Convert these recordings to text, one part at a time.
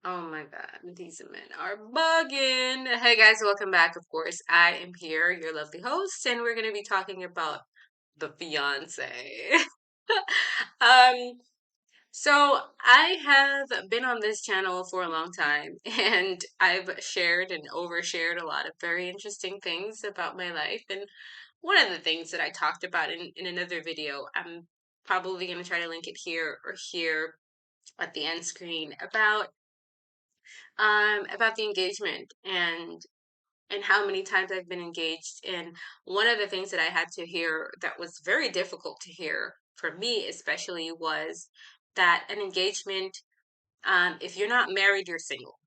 Oh my God, these men are bugging. Hey guys, welcome back. Of course, I am here, your lovely host, and we're going to be talking about the fiance. um, so I have been on this channel for a long time, and I've shared and overshared a lot of very interesting things about my life. And one of the things that I talked about in another video, I'm probably going to try to link it here or here at the end screen about the engagement and how many times I've been engaged. And one of the things that I had to hear that was very difficult to hear for me, especially, was that an engagement, if you're not married, you're single.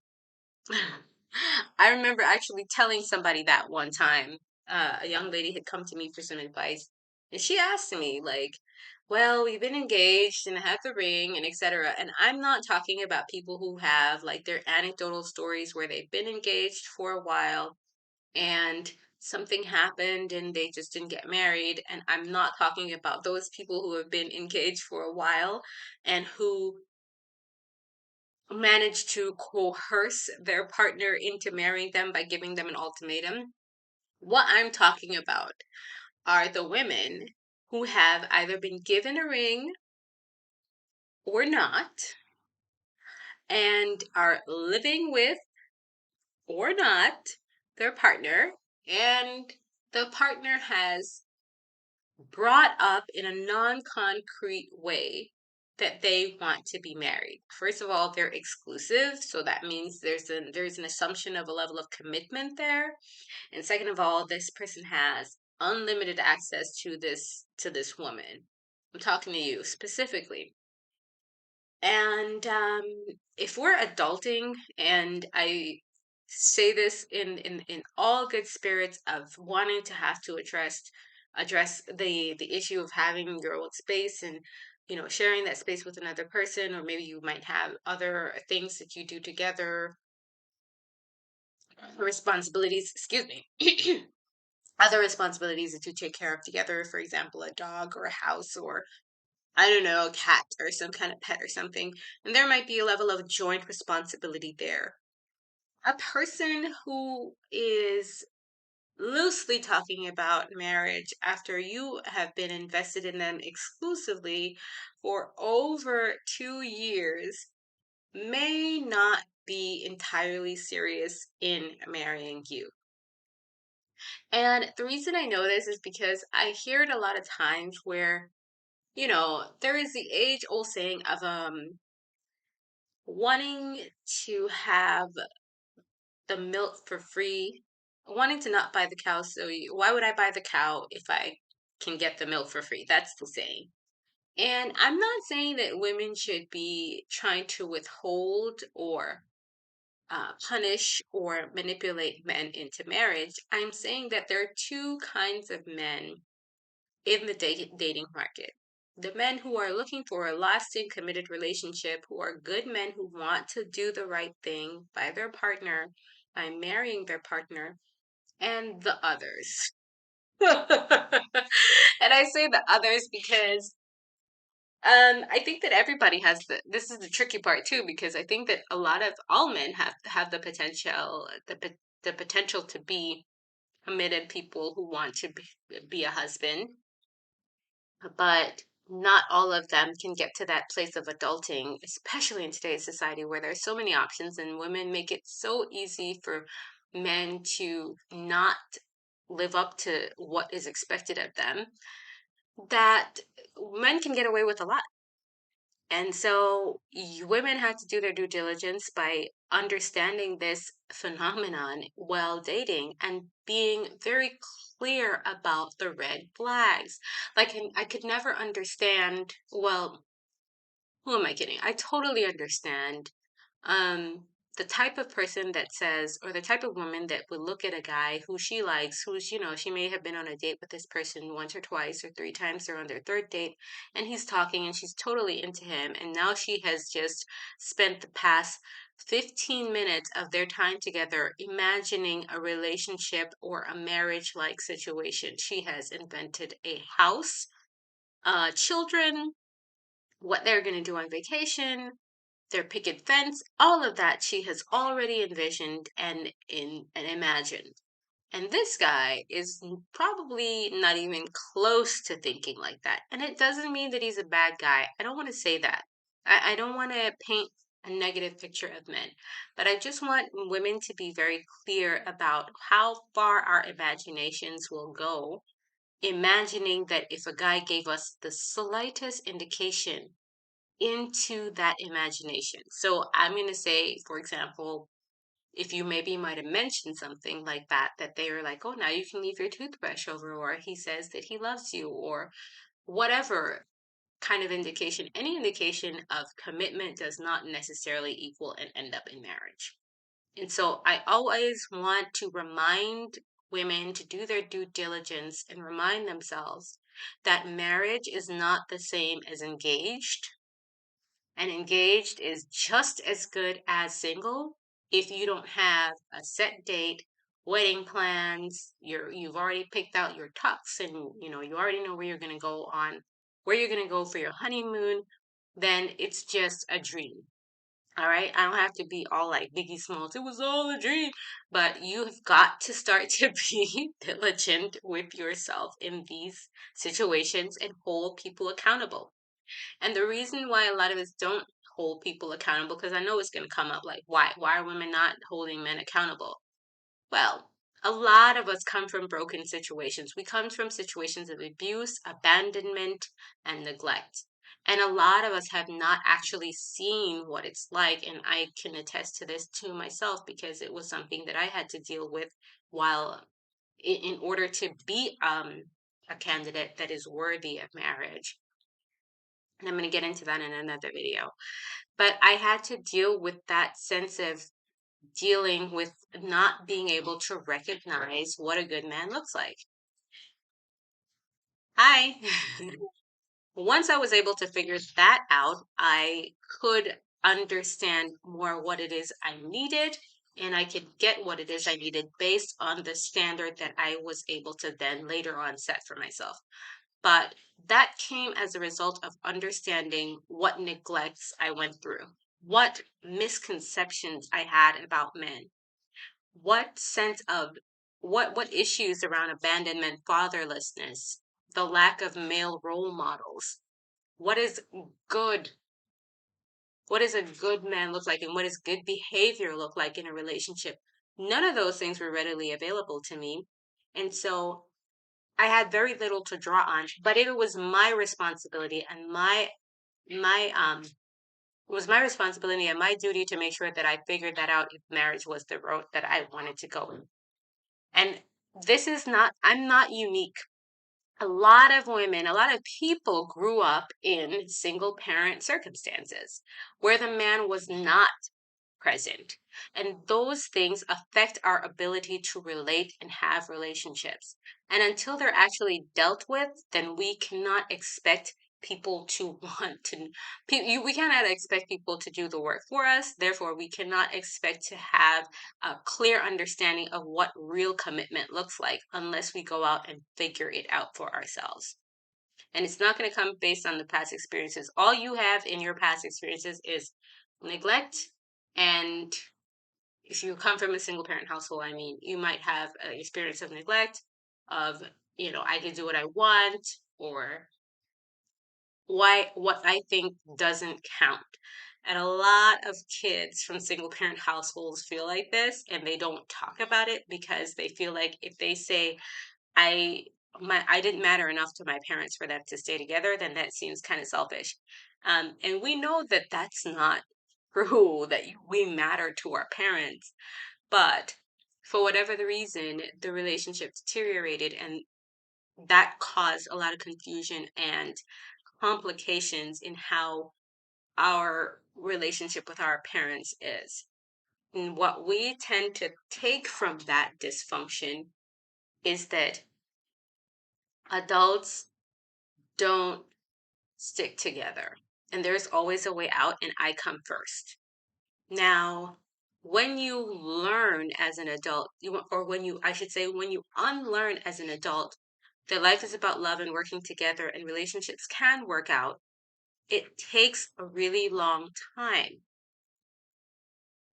I remember actually telling somebody that one time. A young lady had come to me for some advice, and she asked me, like, well, we've been engaged and I have the ring and etc. And I'm not talking about people who have like their anecdotal stories where they've been engaged for a while and something happened and they just didn't get married. And I'm not talking about those people who have been engaged for a while and who manage to coerce their partner into marrying them by giving them an ultimatum. What I'm talking about are the women who have either been given a ring or not and are living with or not their partner, and the partner has brought up in a non-concrete way that they want to be married. First of all, they're exclusive, so that means there's an assumption of a level of commitment there. And second of all, this person has unlimited access to this woman. I'm talking to you specifically. And if we're adulting, and I say this in all good spirits of wanting to have to address the issue of having your own space and sharing that space with another person, or maybe you might have other things that you do together, responsibilities, excuse me, other responsibilities that you take care of together, for example, a dog or a house, or I don't know, a cat or some kind of pet or something. And there might be a level of joint responsibility there. A person who is loosely talking about marriage after you have been invested in them exclusively for over 2 years may not be entirely serious in marrying you. And the reason I know this is because I hear it a lot of times where, there is the age-old saying of wanting to have the milk for free, wanting to not buy the cow. So why would I buy the cow if I can get the milk for free? That's the saying. And I'm not saying that women should be trying to withhold or punish or manipulate men into marriage. I'm saying that there are two kinds of men in the dating market. The men who are looking for a lasting, committed relationship, who are good men who want to do the right thing by their partner, by marrying their partner, and the others. And I say the others because I think that everybody has this is the tricky part too, because I think that a lot of all men have the potential to be committed people who want to be a husband, but not all of them can get to that place of adulting, especially in today's society where there's so many options and women make it so easy for men to not live up to what is expected of them, that men can get away with a lot. And so women have to do their due diligence by understanding this phenomenon while dating and being very clear about the red flags. Like, and I could never understand, well, who am I kidding? I totally understand the type of person that says, or the type of woman that would look at a guy who she likes, who's, she may have been on a date with this person once or twice or three times, they're on their third date, and he's talking and she's totally into him. And now she has just spent the past 15 minutes of their time together imagining a relationship or a marriage like situation. She has invented a house, children, what they're going to do on vacation, their picket fence, all of that she has already envisioned and imagined. And this guy is probably not even close to thinking like that. And it doesn't mean that he's a bad guy. I don't want to say that. I don't want to paint a negative picture of men, but I just want women to be very clear about how far our imaginations will go, imagining that if a guy gave us the slightest indication into that imagination. So I'm going to say, for example, if you maybe might have mentioned something like that, that they were like, oh, now you can leave your toothbrush over, or he says that he loves you, or whatever kind of indication, any indication of commitment does not necessarily equal and end up in marriage. And so I always want to remind women to do their due diligence and remind themselves that marriage is not the same as engaged, and engaged is just as good as single if you don't have a set date, wedding plans, you've already picked out your tux, and you already know where you're going to go on, where you're going to go for your honeymoon, then it's just a dream. All right. I don't have to be all like Biggie Smalls. It was all a dream. But you've got to start to be diligent with yourself in these situations and hold people accountable. And the reason why a lot of us don't hold people accountable, because I know it's going to come up like, why are women not holding men accountable? Well, a lot of us come from broken situations. We come from situations of abuse, abandonment, and neglect. And a lot of us have not actually seen what it's like. And I can attest to this to myself because it was something that I had to deal with while in order to be a candidate that is worthy of marriage. And I'm going to get into that in another video. But I had to deal with that sense of dealing with not being able to recognize what a good man looks like. Hi. Once I was able to figure that out, I could understand more what it is I needed, and I could get what it is I needed based on the standard that I was able to then later on set for myself. But that came as a result of understanding what neglects I went through, what misconceptions I had about men, what sense of what issues around abandonment, fatherlessness, the lack of male role models, what is good, what does a good man look like, and what does good behavior look like in a relationship. None of those things were readily available to me. And so I had very little to draw on, but it was my responsibility and my it was my responsibility and my duty to make sure that I figured that out if marriage was the road that I wanted to go in. And this is not, I'm not unique. A lot of women, a lot of people grew up in single parent circumstances where the man was not present. And those things affect our ability to relate and have relationships. And until they're actually dealt with, then we cannot expect people to want to, we cannot expect people to do the work for us. Therefore, we cannot expect to have a clear understanding of what real commitment looks like unless we go out and figure it out for ourselves. And it's not going to come based on the past experiences. All you have in your past experiences is neglect. And if you come from a single parent household, I mean, you might have an experience of neglect, of, I can do what I want, or what I think doesn't count. And a lot of kids from single parent households feel like this and they don't talk about it because they feel like if they say, I I didn't matter enough to my parents for them to stay together, then that seems kind of selfish. And we know that that's not true, that we matter to our parents, but for whatever the reason, the relationship deteriorated, and that caused a lot of confusion and complications in how our relationship with our parents is. And what we tend to take from that dysfunction is that adults don't stick together. And there's always a way out, and I come first. Now, when you learn as an adult, or when you, I should say, when you unlearn as an adult that life is about love and working together and relationships can work out, it takes a really long time.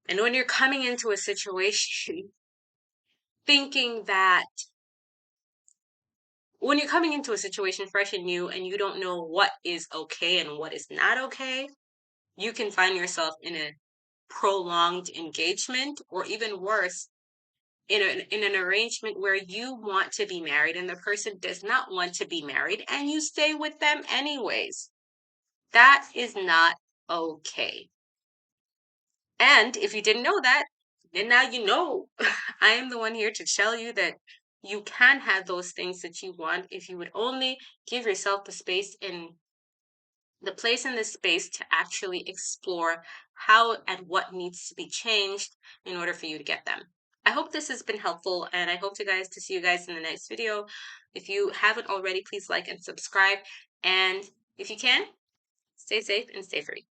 And when you're coming into a situation thinking that when you're coming into a situation fresh and new and you don't know what is okay and what is not okay, you can find yourself in a prolonged engagement, or even worse, in an arrangement where you want to be married and the person does not want to be married and you stay with them anyways. That is not okay. And if you didn't know that, then now you know. I am the one here to tell you that you can have those things that you want if you would only give yourself the space and the place in this space to actually explore how and what needs to be changed in order for you to get them. I hope this has been helpful, and I hope to see you guys in the next video. If you haven't already, please like and subscribe. And if you can, stay safe and stay free.